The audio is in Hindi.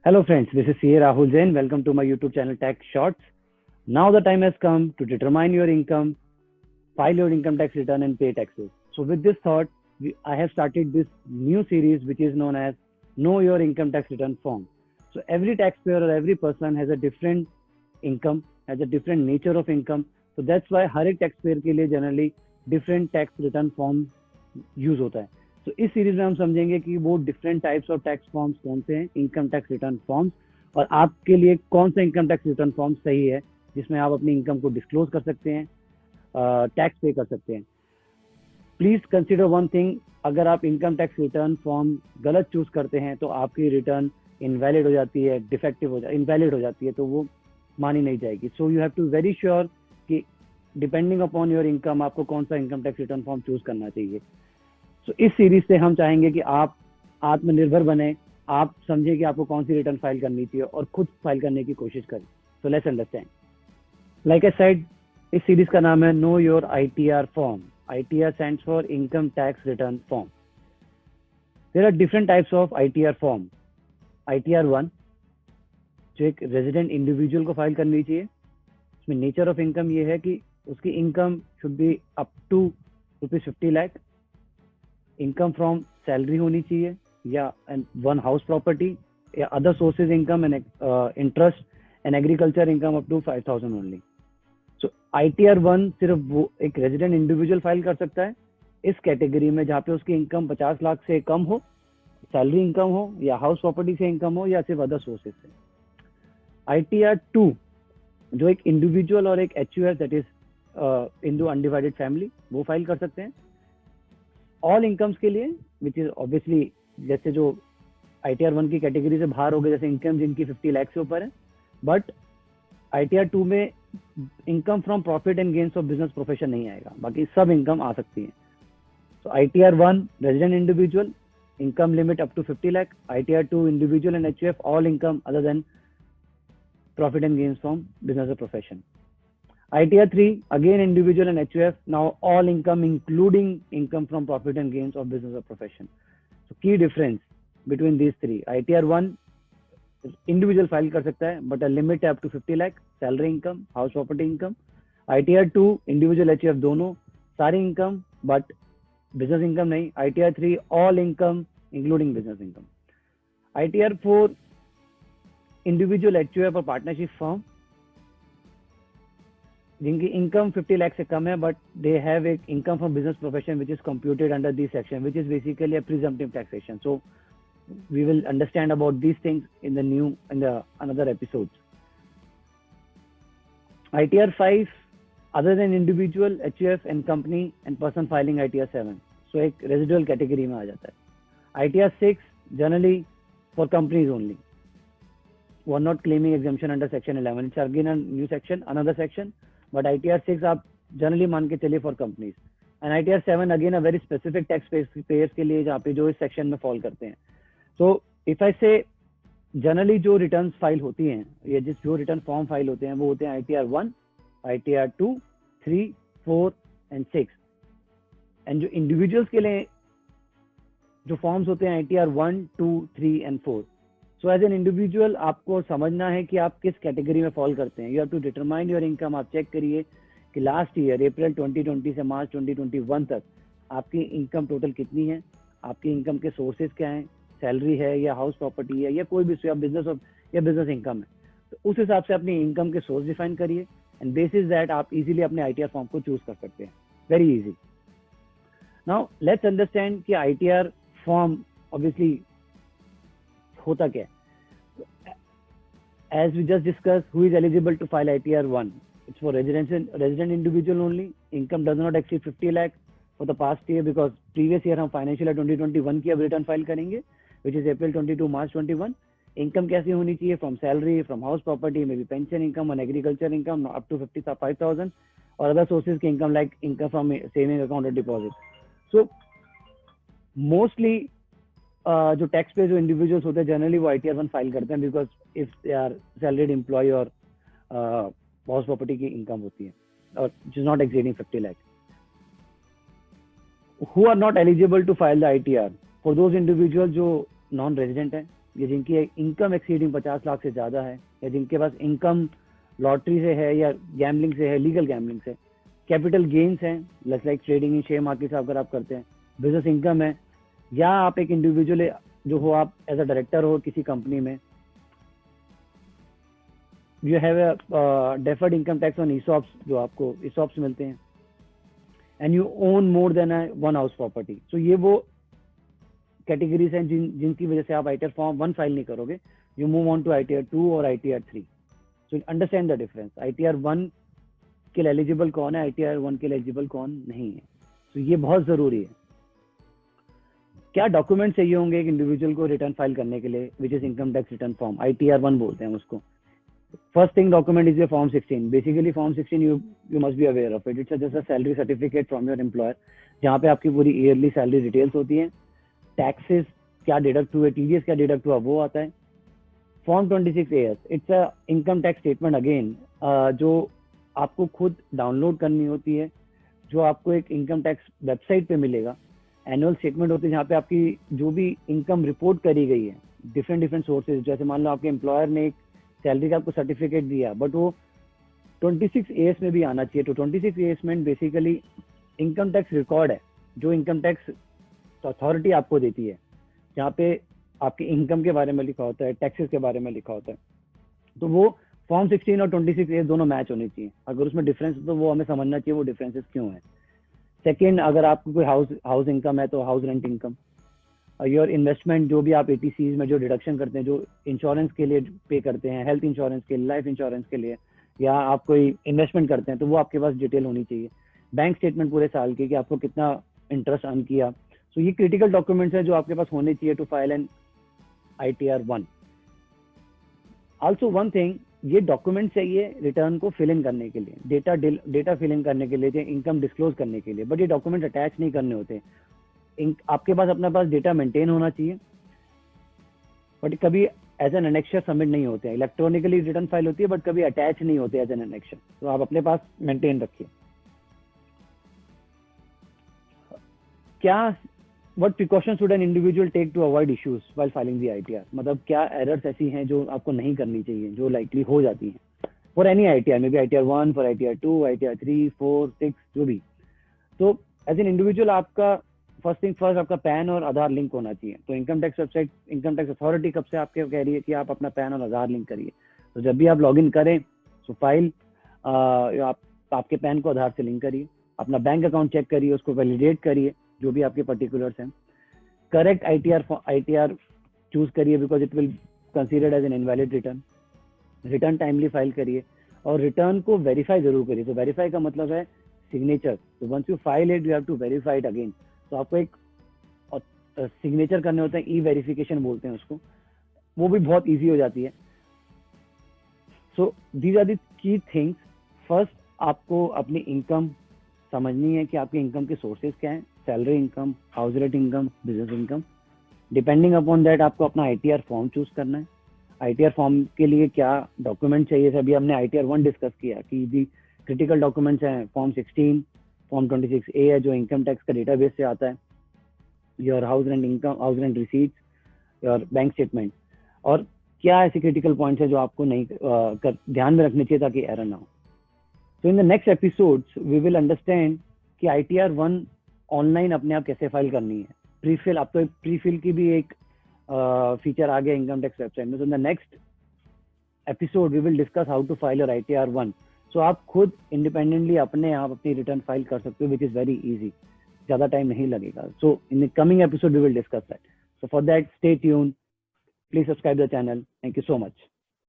Hello friends, this is CA Rahul Jain. Welcome to my YouTube channel Tax Shorts. Now the time has come to determine your income, file your income tax return and pay taxes. So with this thought, I have started this new series which is known as Know Your Income Tax Return Form. So every taxpayer or every person has a different income, has a different nature of income. So that's why हर एक taxpayer के लिए generally different tax return form use होता है. तो इस सीरीज में हम समझेंगे कि वो different types of tax forms कौन से हैं, इनकम टैक्स रिटर्न फॉर्म्स, और आपके लिए कौन सा इनकम टैक्स रिटर्न फॉर्म सही है जिसमें आप अपनी इनकम को डिस्क्लोज कर सकते हैं, टैक्स पे कर सकते हैं. प्लीज कंसिडर वन थिंग, अगर आप इनकम टैक्स रिटर्न फॉर्म गलत चूज करते हैं तो आपकी रिटर्न इनवैलिड हो जाती है, डिफेक्टिव इनवैलिड हो जाती है, तो वो मानी नहीं जाएगी. So you have to very sure कि डिपेंडिंग अपॉन योर इनकम आपको कौन सा income tax return form choose करना चाहिए. तो इस सीरीज से हम चाहेंगे कि आप आत्मनिर्भर बने, आप समझे कि आपको कौन सी रिटर्न फाइल करनी चाहिए और खुद फाइल करने की कोशिश करें. So let's understand. Like I said, इस सीरीज का नाम है know your ITR form. ITR stands for income tax return form. There are different types of ITR form. ITR 1 जो एक रेजिडेंट इंडिविजुअल को फाइल करनी चाहिए. इसमें नेचर ऑफ इनकम ये है कि उसकी income should be up to ₹50 lakh. Income from salary होनी चाहिए या वन हाउस प्रॉपर्टी या other sources income and interest and agriculture income up to 5,000 only. So ITR 1 सिर्फ वो एक रेजिडेंट इंडिविजुअल फाइल कर सकता है इस कैटेगरी में जहाँ पे उसकी इनकम 50 लाख से कम हो, सैलरी इनकम हो या हाउस प्रॉपर्टी से इनकम हो या सिर्फ अदर सोर्सेज से. आईटीआर 2 जो एक इंडिविजुअल और एक HUF that is Indo undivided family वो फाइल कर सकते हैं ऑल इनकम्स के लिए, विच इज ऑब्वियसली जैसे जो आईटीआर 1 की कैटेगरी से बाहर हो गए, जैसे इनकम जिनकी 50 लाख से ऊपर है. बट आईटीआर 2 में income from profit and gains of business profession नहीं आएगा, बाकी सब इनकम आ सकती है. तो ITR 1 resident individual, income limit up to 50 lakh. ITR 2 individual and HUF, all income other than profit and gains from business और profession. ITR 3 again individual and HUF, now all income including income from profit and gains of business or profession. So key difference between these three: ITR 1 individual file कर सकता है but a limit है up to 50 lakh salary income, house property income. ITR 2 individual HUF दोनों सारी income but business income नहीं. ITR 3 all income including business income. ITR 4 individual HUF और partnership firm जिनकी इनकम 50 लाख से कम है बट दे हैव एक income from business profession which is computed under this section which is basically a presumptive taxation. So we will understand about these things in the another episodes. ITR 5 other than individual, HUF and company and person filing ITR 7, so एक रेजिडुअल कैटेगरी में आ जाता है. ITR 6 generally for companies only, who are not claiming exemption under section 11. It's again a new section, another section, but ITR 6 आप जनरली मान के चलिए for companies. And ITR 7 again a very specific tax payers के लिए जहाँ पे जो इस सेक्शन में फॉल करते हैं. सो इफ आई से जनरली जो रिटर्न फाइल होती हैं या जो रिटर्न फॉर्म फाइल होते हैं वो होते हैं ITR 1, ITR 2, 3, 4 एंड 6. एंड जो इंडिविजुअल्स के लिए जो फॉर्म्स होते हैं ITR 1, 2, 3 and 4. So as an individual आपको समझना है कि आप किस कैटेगरी में फॉल करते हैं. You have to determine your income. आप चेक करिए कि लास्ट ईयर अप्रैल 2020 से मार्च 2021 तक आपकी इनकम टोटल कितनी है, आपकी इनकम के सोर्सेज क्या हैं, सैलरी है या हाउस प्रॉपर्टी है या कोई भी या बिजनेस इनकम है. तो उस हिसाब से अपनी इनकम के सोर्स डिफाइन करिए एंड बेसिस दैट आप इजीली अपने ITR फॉर्म को चूज कर सकते हैं. Very easy. Now let's understand कि ITR फॉर्म ऑब्वियसली होता क्या है. As we just discussed, who is eligible to file ITR 1? It's for resident individual only. Income does not exceed 50 lakh for the past year because previous year हम financial year 2021 की अब रिटर्न फाइल करेंगे which is April 22 March 21. Income कैसी होनी चाहिए? From salary, from house property, may be pension income और एग्रीकल्चर इनकम अप टू 55,000 और अदर सोर्सेज की income like income from saving account और डिपॉजिट. सो मोस्टली जो टैक्स पे जो इंडिविजुअल्स होते हैं जनरली वो ITR 1 फाइल करते हैं because if they are salaried employ और हाउस प्रॉपर्टी की इनकम होती है और which is not exceeding 50 lakh. Who are not eligible to file the ITR? For those individual जो नॉन रेजिडेंट है, या जिनकी इनकम एक्सीडिंग 50 लाख से ज़्यादा है, या जिनके पास इनकम लॉटरी से है या गैम्बलिंग से है, लीगल गैम्बलिंग से, कैपिटल गेन्स हैं like trading in share market अगर आप करते हैं, बिजनेस इनकम है, या आप एक इंडिविजुअल जो हो, आप एज अ डायरेक्टर हो किसी कंपनी में, you have deferred income tax on ESOPs, जो आपको ESOPs मिलते हैं, and you own more than one house property. So ये वो कैटेगरीज हैं जिनकी वजह से आप ITR फॉर्म 1 फाइल नहीं करोगे, you move on to ITR 2 और ITR 3। So understand the difference, ITR 1 के लिए एलिजिबल कौन है, ITR 1 के लिए एलिजिबल कौन नहीं है। तो ये बहुत जरूरी है। क्या डॉक्यूमेंट चाहिए होंगे एक इंडिविजुअल को रिटर्न फाइल करने के लिए, which is income tax return form, ITR 1 बोलते हैं उसको। First thing document is your form 16। Basically form 16 you must be aware of it. It's just a salary certificate from your employer, जहाँ पे आपकी पूरी ईयरली सैलरी डिटेल्स होती हैं, टैक्सेस क्या डिडक्ट हुए, TDS क्या डिडक्ट हुआ, वो आता है। Form 26AS, it's a income tax statement again, जो आपको खुद डाउनलोड करनी होती है, जो आपको एक इनकम टैक्स वेबसाइट पे मिलेगा। एनुअल स्टेटमेंट होती है जहाँ पे आपकी जो भी इनकम रिपोर्ट करी गई है डिफरेंट सोर्सेज, जैसे मान लो आपके एम्प्लॉयर ने एक सैलरी का आपको सर्टिफिकेट दिया, बट वो 26AS में भी आना चाहिए। तो 26AS में बेसिकली इनकम टैक्स रिकॉर्ड है जो इनकम टैक्स अथॉरिटी आपको देती है, जहाँ पे आपके इनकम के बारे में लिखा होता है, टैक्सेस के बारे में लिखा होता है। तो वो फॉर्म 16 और 26A दोनों मैच होने चाहिए। अगर उसमें डिफरेंस है तो वो हमें समझना चाहिए वो डिफरेंसेस क्यों है। सेकेंड, अगर आपको कोई हाउस इनकम है तो house rent income, your investment, जो भी आप ATCs में जो डिडक्शन करते हैं, जो इंश्योरेंस के लिए पे करते हैं, हेल्थ इंश्योरेंस के लिए, लाइफ इंश्योरेंस के लिए, या आप कोई इन्वेस्टमेंट करते हैं, तो वो आपके पास डिटेल होनी चाहिए। बैंक स्टेटमेंट पूरे साल की कि आपको कितना इंटरेस्ट अर्न किया। तो ये क्रिटिकल डॉक्यूमेंट्स है जो आपके पास होने चाहिए to file an ITR 1। Also one thing, ये डॉक्यूमेंट चाहिए रिटर्न को फिल इन करने के लिए, डेटा फिल इन करने के लिए, इनकम डिस्क्लोज करने के लिए, बट ये डॉक्यूमेंट अटैच नहीं करने होते। आपके पास अपने पास डेटा मेंटेन होना चाहिए, बट कभी एज एन एनेक्शर सबमिट नहीं होते हैं। इलेक्ट्रॉनिकली रिटर्न फाइल होती है बट कभी अटैच नहीं होते एज एन एनेक्शर, तो आप अपने पास मेंटेन रखिए। क्या what precautions should an individual take to avoid issues while filing the ITR? मतलब क्या एरर्स ऐसी हैं जो आपको नहीं करनी चाहिए, जो लाइकली हो जाती हैं for any ITR, may be ITR 1, for ITR 2, ITR 3, 4, 6, जो भी। तो एज एन इंडिविजुअल आपका फर्स्ट थिंग फर्स्ट आपका पैन और आधार लिंक होना चाहिए। तो income tax website, income tax authority कब से आपके कह रही है कि आप अपना पैन और आधार लिंक करिए। तो जब भी आप लॉग इन करें तो फाइल आप आपके पैन को आधार से लिंक करिए, अपना बैंक अकाउंट चेक करिए, उसको वैलिडेट करिए जो भी आपके पर्टिकुलर्स हैं। करेक्ट ITR चूज करिए because it will considered as an invalid return. Return timely file करिए और रिटर्न को वेरीफाई जरूर करिए। तो वेरीफाई का मतलब है सिग्नेचर। तो once you file it you have to verify it again. तो आपको एक सिग्नेचर करने होते हैं, ई-वेरिफिकेशन बोलते हैं उसको, वो भी बहुत ईजी हो जाती है। So these are the key things. First आपको अपनी इनकम समझनी है कि आपके इनकम के सोर्सेज क्या हैं, salary income, house rent income, business income. Depending upon that आपको अपना ITR फॉर्म चूज करना है। ITR फॉर्म के लिए क्या डॉक्यूमेंट चाहिए, अभी हमने ITR 1 डिस्कस किया कि दी क्रिटिकल डॉक्यूमेंट्स हैं फॉर्म 16, फॉर्म 26A है जो इनकम टैक्स का डेटाबेस से आता है, your house rent income, house rent receipts, your bank statement. और क्या ऐसे क्रिटिकल पॉइंट्स है जो आपको नहीं ध्यान में रखने चाहिए ताकि एरर ना हो। So in the next episodes we will understand कि ITR 1 ऑनलाइन अपने आप कैसे फाइल करनी है। प्रीफिल, अब तो प्रीफिल की भी एक फीचर आ गया इनकम टैक्स वेबसाइट में। So in the next episode we will discuss how to file your ITR 1। So आप खुद इंडिपेंडेंटली अपने आप अपनी रिटर्न फाइल कर सकते हो विच इज वेरी इजी, ज़्यादा टाइम नहीं लगेगा। So in the coming episode we will discuss that. So for that stay tuned, please subscribe the channel. Thank you so much.